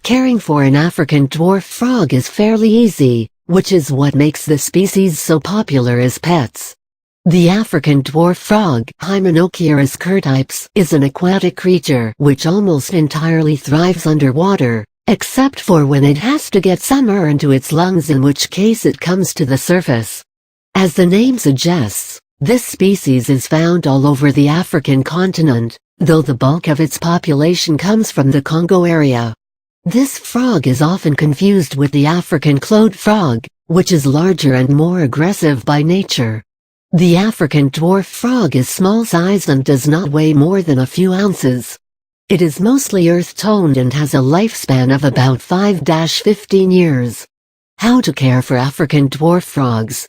Caring for an African dwarf frog is fairly easy, which is what makes the species so popular as pets. The African dwarf frog, Hymenocyrus curtypes, is an aquatic creature which almost entirely thrives underwater, except for when it has to get some air into its lungs, in which case it comes to the surface. As the name suggests, this species is found all over the African continent, though the bulk of its population comes from the Congo area. This frog is often confused with the African clod frog, which is larger and more aggressive by nature. The African dwarf frog is small-sized and does not weigh more than a few ounces. It is mostly earth-toned and has a lifespan of about 5–15 years. How to care for African dwarf frogs.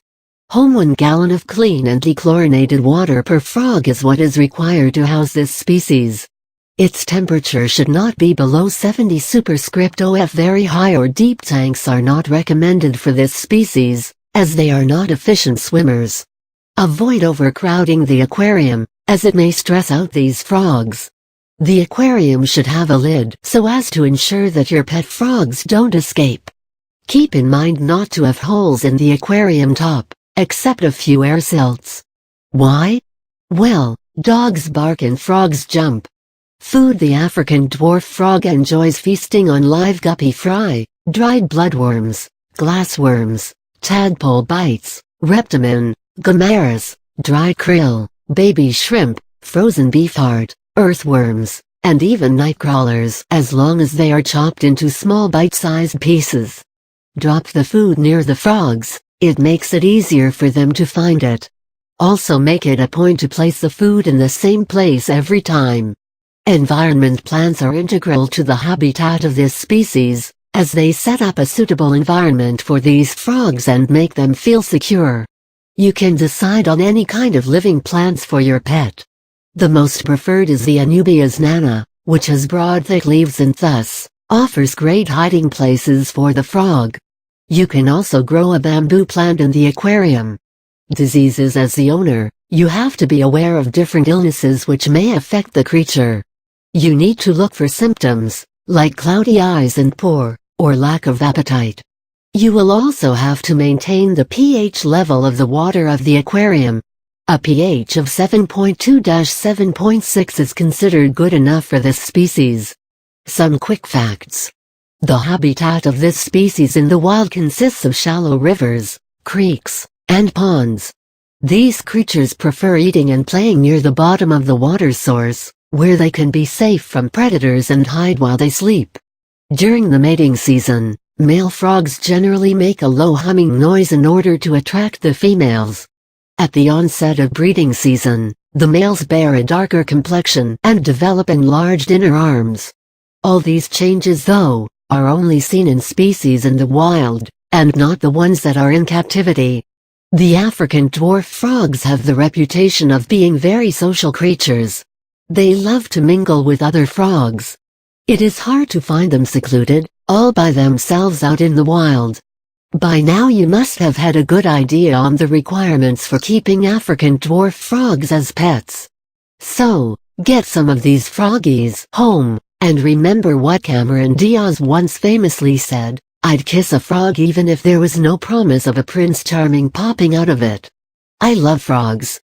1 gallon of clean and dechlorinated water per frog is what is required to house this species. Its temperature should not be below 70 superscript OF. Very high or deep tanks are not recommended for this species, as they are not efficient swimmers. Avoid overcrowding the aquarium, as it may stress out these frogs. The aquarium should have a lid so as to ensure that your pet frogs don't escape. Keep in mind not to have holes in the aquarium top, except a few air silts. Why? Well, dogs bark and frogs jump. Food. The African dwarf frog enjoys feasting on live guppy fry, dried bloodworms, glassworms, tadpole bites, reptimen, gamaras, dried krill, baby shrimp, frozen beefheart, earthworms, and even nightcrawlers, as long as they are chopped into small bite-sized pieces. Drop the food near the frogs, it makes it easier for them to find it. Also make it a point to place the food in the same place every time. Environment plants are integral to the habitat of this species, as they set up a suitable environment for these frogs and make them feel secure. You can decide on any kind of living plants for your pet. The most preferred is the Anubias nana, which has broad thick leaves and thus offers great hiding places for the frog. You can also grow a bamboo plant in the aquarium. Diseases. As the owner, you have to be aware of different illnesses which may affect the creature. You need to look for symptoms, like cloudy eyes and poor, or lack of appetite. You will also have to maintain the pH level of the water of the aquarium. A pH of 7.2–7.6 is considered good enough for this species. Some quick facts. The habitat of this species in the wild consists of shallow rivers, creeks, and ponds. These creatures prefer eating and playing near the bottom of the water source, where they can be safe from predators and hide while they sleep. During the mating season, male frogs generally make a low humming noise in order to attract the females. At the onset of breeding season, the males bear a darker complexion and develop enlarged inner arms. All these changes, though, are only seen in species in the wild, and not the ones that are in captivity. The African dwarf frogs have the reputation of being very social creatures. They love to mingle with other frogs. It is hard to find them secluded, all by themselves out in the wild. By now you must have had a good idea on the requirements for keeping African dwarf frogs as pets. So, get some of these froggies home, and remember what Cameron Diaz once famously said, "I'd kiss a frog even if there was no promise of a Prince Charming popping out of it." I love frogs.